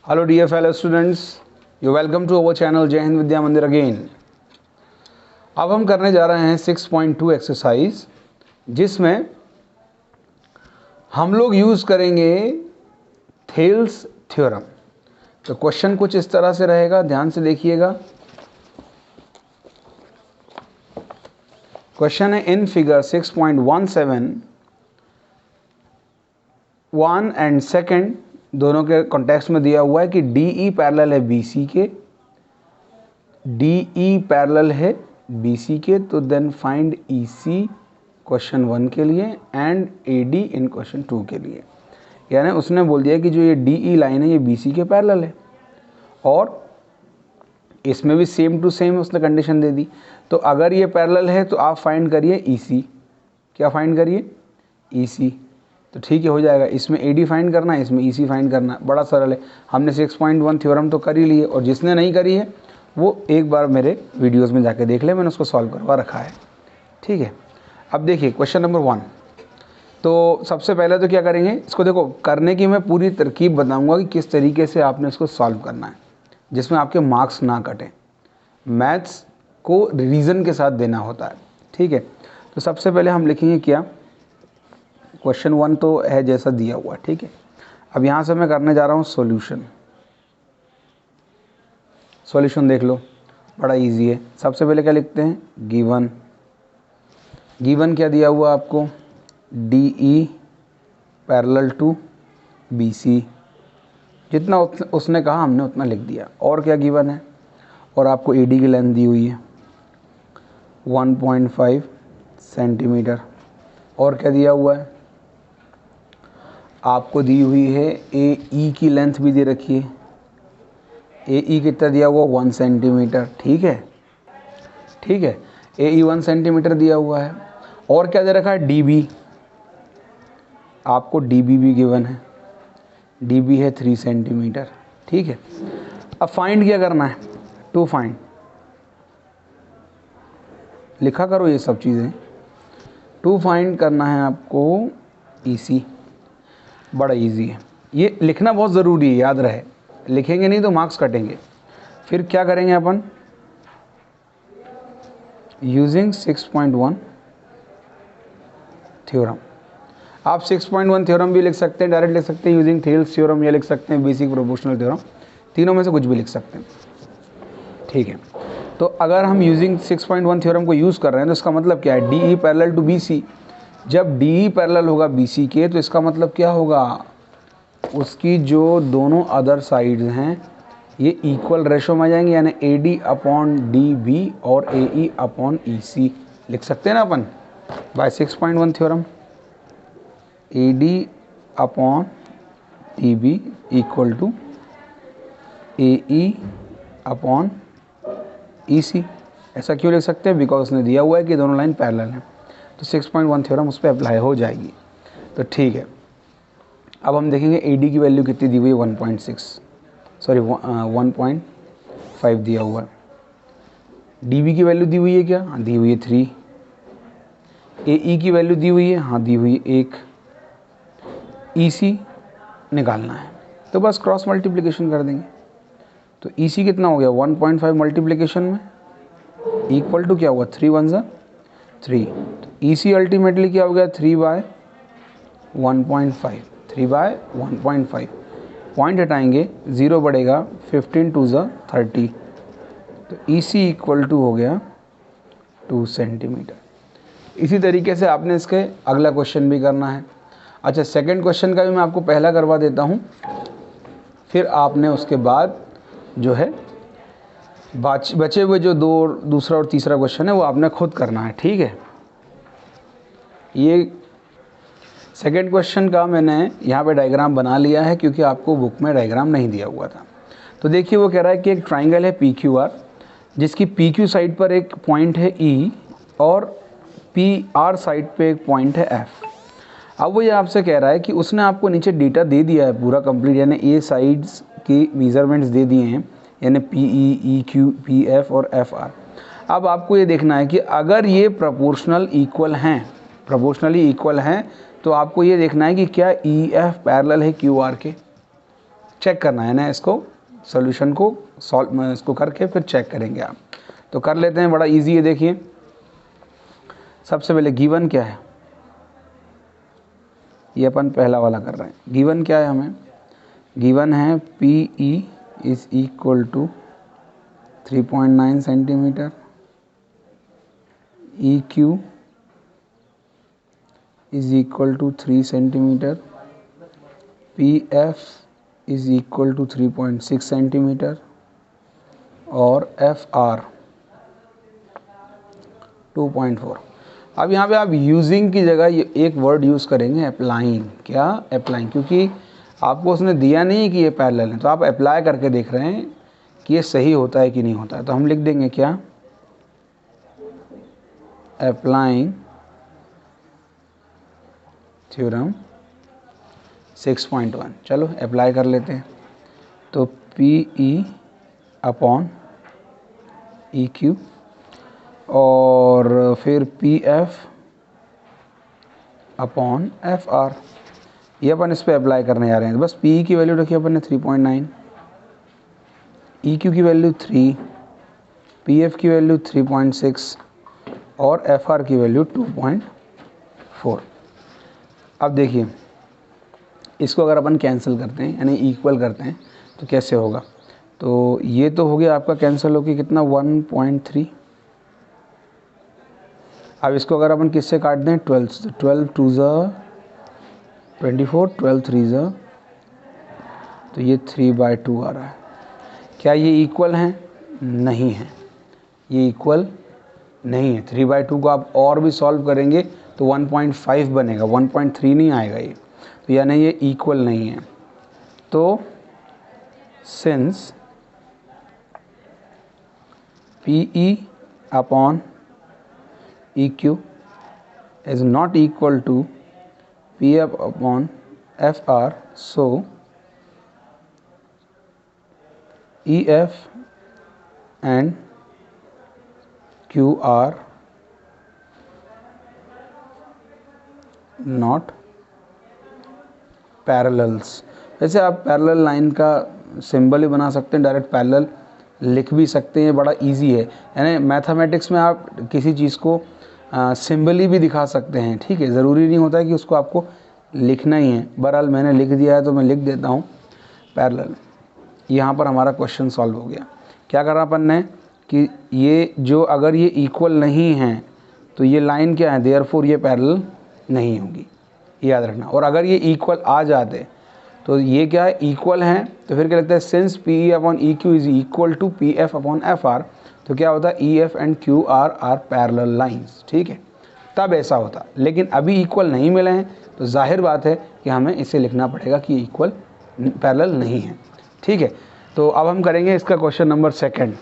Hello dear fellow students, you welcome to our channel जय हिंद विद्या मंदिर again. अब हम करने जा रहे हैं 6.2 एक्सरसाइज, जिसमें हम लोग यूज़ करेंगे थेल्स थ्योरम। तो क्वेश्चन कुछ इस तरह से रहेगा, ध्यान से देखिएगा। क्वेश्चन है इन फिगर 6.17 1 एंड सेकेंड दोनों के कॉन्टेक्स्ट में दिया हुआ है कि DE पैरेलल है BC के, DE पैरेलल है BC के, तो देन फाइंड EC क्वेश्चन 1 के लिए एंड AD इन क्वेश्चन 2 के लिए। यानी उसने बोल दिया कि जो ये DE लाइन है ये BC के पैरेलल है और इसमें भी सेम टू सेम उसने कंडीशन दे दी। तो अगर ये पैरेलल है तो आप फाइंड करिए EC। क्या फाइंड करिए? EC। तो ठीक है, हो जाएगा। इसमें AD फाइंड करना है, इसमें EC फाइंड करना है। बड़ा सरल है। हमने 6.1 थ्योरम तो कर ही लिए, और जिसने नहीं करी है वो एक बार मेरे वीडियोस में जाके देख ले, मैंने उसको सॉल्व करवा रखा है। ठीक है, अब देखिए क्वेश्चन नंबर 1। तो सबसे पहले तो क्या करेंगे, इसको देखो, करने की मैं पूरी तरकीब बताऊँगा कि किस तरीके से आपने इसको सॉल्व करना है, जिसमें आपके मार्क्स ना कटें। मैथ्स को रीज़न के साथ देना होता है। ठीक है, तो सबसे पहले हम लिखेंगे क्या, क्वेश्चन 1 तो है जैसा दिया हुआ। ठीक है, अब यहाँ से मैं करने जा रहा हूँ सॉल्यूशन। सॉल्यूशन देख लो, बड़ा इजी है। सबसे पहले क्या लिखते हैं, गिवन। गिवन क्या दिया हुआ आपको, DE पैरेलल टू BC। जितना उसने कहा हमने उतना लिख दिया। और क्या गिवन है, और आपको AD की लेंथ दी हुई है 1.5 सेंटीमीटर। और क्या दिया हुआ है, आपको दी हुई है AE की लेंथ भी दे रखी है। AE कितना दिया हुआ, 1 सेंटीमीटर। ठीक है, ठीक है, AE 1 सेंटीमीटर दिया हुआ है। और क्या दे रखा है, DB। आपको DB भी गिवन है, DB है 3 सेंटीमीटर। ठीक है, अब फाइंड क्या करना है, टू फाइंड। लिखा करो ये सब चीज़ें। टू फाइंड करना है आपको EC। बड़ा इजी है, ये लिखना बहुत ज़रूरी है, याद रहे। लिखेंगे नहीं तो मार्क्स कटेंगे। फिर क्या करेंगे अपन, यूजिंग 6.1 थ्योरम। आप 6.1 थ्योरम भी लिख सकते हैं, डायरेक्ट लिख सकते हैं यूजिंग थेल्स थ्योरम, या लिख सकते हैं बेसिक प्रोपोर्शनल थ्योरम। तीनों में से कुछ भी लिख सकते हैं। ठीक है, तो अगर हम यूजिंग 6.1 थ्योरम को यूज़ कर रहे हैं तो इसका मतलब क्या है, DE पैरेलल टू BC। जब DE पैरेलल होगा BC के, तो इसका मतलब क्या होगा, उसकी जो दोनों अदर साइड्स हैं ये इक्वल रेशो में आ जाएंगे, यानी AD अपॉन DB और AE अपॉन EC लिख सकते हैं ना अपन by 6.1 theorem. AD upon DB equal to AE upon EC। ऐसा क्यों लिख सकते हैं, बिकॉज उसने दिया हुआ है कि दोनों लाइन पैरेलल हैं, तो 6.1 थ्योरम उस पर अप्लाई हो जाएगी। तो ठीक है, अब हम देखेंगे AD की वैल्यू कितनी दी हुई है, 1.5 दिया हुआ है। DB की वैल्यू दी हुई है क्या, हाँ दी हुई है 3। AE की वैल्यू दी हुई है, हाँ दी हुई है 1। EC निकालना है, तो बस क्रॉस मल्टीप्लिकेशन कर देंगे। तो EC कितना हो गया, 1.5 मल्टीप्लिकेशन में इक्वल टू क्या हुआ, 3 1 ज़ा 3। तो EC अल्टीमेटली क्या हो गया, 3/1.5। 3/1.5 पॉइंट हटाएंगे, 0 बढ़ेगा, 15 2 ज़ा 30। तो EC इक्वल टू हो गया 2 सेंटीमीटर। इसी तरीके से आपने इसके अगला क्वेश्चन भी करना है। अच्छा, सेकंड क्वेश्चन का भी मैं आपको पहला करवा देता हूँ, फिर आपने उसके बाद जो है बचे हुए जो दूसरा और तीसरा क्वेश्चन है वो आपने खुद करना है। ठीक है, ये सेकंड क्वेश्चन का मैंने यहाँ पे डायग्राम बना लिया है, क्योंकि आपको बुक में डायग्राम नहीं दिया हुआ था। तो देखिए वो कह रहा है कि एक ट्राइंगल है PQR, जिसकी PQ साइड पर एक पॉइंट है E और PR साइड पे एक पॉइंट है F। अब वो ये आपसे कह रहा है कि उसने आपको नीचे डेटा दे दिया है पूरा कंप्लीट, यानी A साइड्स की मेजरमेंट्स दे दिए हैं, यानी PE, EQ, PF और FR। अब आपको ये देखना है कि अगर ये प्रोपोर्शनली इक्वल हैं, तो आपको ये देखना है कि क्या EF पैरेलल है QR के। चेक करना है ना, इसको सॉल्यूशन को सॉल्व इसको करके फिर चेक करेंगे आप। तो कर लेते हैं, बड़ा इजी है। देखिए सबसे पहले गिवन क्या है, ये अपन पहला वाला कर रहे हैं। गिवन क्या है हमें, गिवन है PE is equal to 3.9 centimetre, EQ is equal to 3 centimetre, PF is equal to 3.6 centimetre और FR 2.4। अब यहाँ पे आप यूजिंग की जगह एक वर्ड यूज़ करेंगे अप्लाइंग। क्या अप्लाइंग, क्योंकि आपको उसने दिया नहीं कि ये पैरेलल है, तो आप अप्लाई करके देख रहे हैं कि ये सही होता है कि नहीं होता है। तो हम लिख देंगे क्या, अप्लाइंग थ्योरम 6.1। चलो अप्लाई कर लेते हैं। तो PE अपॉन EQ और फिर PF अपॉन FR, ये अपन इस पर अप्लाई करने जा रहे हैं। बस PE की वैल्यू रखी अपन ने 3.9, EQ की वैल्यू 3, PF की वैल्यू 3.6 और FR की वैल्यू 2.4। अब देखिए इसको अगर अपन कैंसिल करते हैं यानी इक्वल करते हैं तो कैसे होगा। तो ये तो हो गया आपका कैंसिल होकर कितना 1.3। अब इसको अगर अपन किससे काट दें 12 से, 12 2 ज़ा 24, 12 3 ज़ा, तो ये 3/2 आ रहा है। क्या ये इक्वल हैं? नहीं है, ये इक्वल नहीं है। 3/2 को आप और भी सॉल्व करेंगे तो 1.5 बनेगा, 1.3 नहीं आएगा ये, तो यानी ये इक्वल नहीं है। तो since PE upon EQ is not equal to PF upon FR, so EF and Q are not parallels। वैसे आप पैरेलल लाइन का सिंबल ही बना सकते हैं, डायरेक्ट पैरेलल लिख भी सकते हैं, बड़ा इजी है। यानी मैथमेटिक्स में आप किसी चीज़ को सिंबली भी दिखा सकते हैं, ठीक है। ज़रूरी नहीं होता है कि उसको आपको लिखना ही है। बहरहाल मैंने लिख दिया है तो मैं लिख देता हूँ पैरेलल। यहाँ पर हमारा क्वेश्चन सॉल्व हो गया। क्या करना अपन ने कि ये जो अगर ये इक्वल नहीं है तो ये लाइन क्या है, देयरफॉर ये पैरेलल नहीं होगी, याद रखना। और अगर ये इक्वल आ जाते तो ये क्या है, इक्वल हैं, तो फिर क्या लगता है since PE upon EQ is equal to PF upon FR, तो क्या होता है EF and QR are parallel lines, ठीक है। तब ऐसा होता, लेकिन अभी इक्वल नहीं मिले हैं तो जाहिर बात है कि हमें इसे लिखना पड़ेगा कि इक्वल पैरेलल नहीं है, ठीक है। तो अब हम करेंगे इसका क्वेश्चन नंबर 2।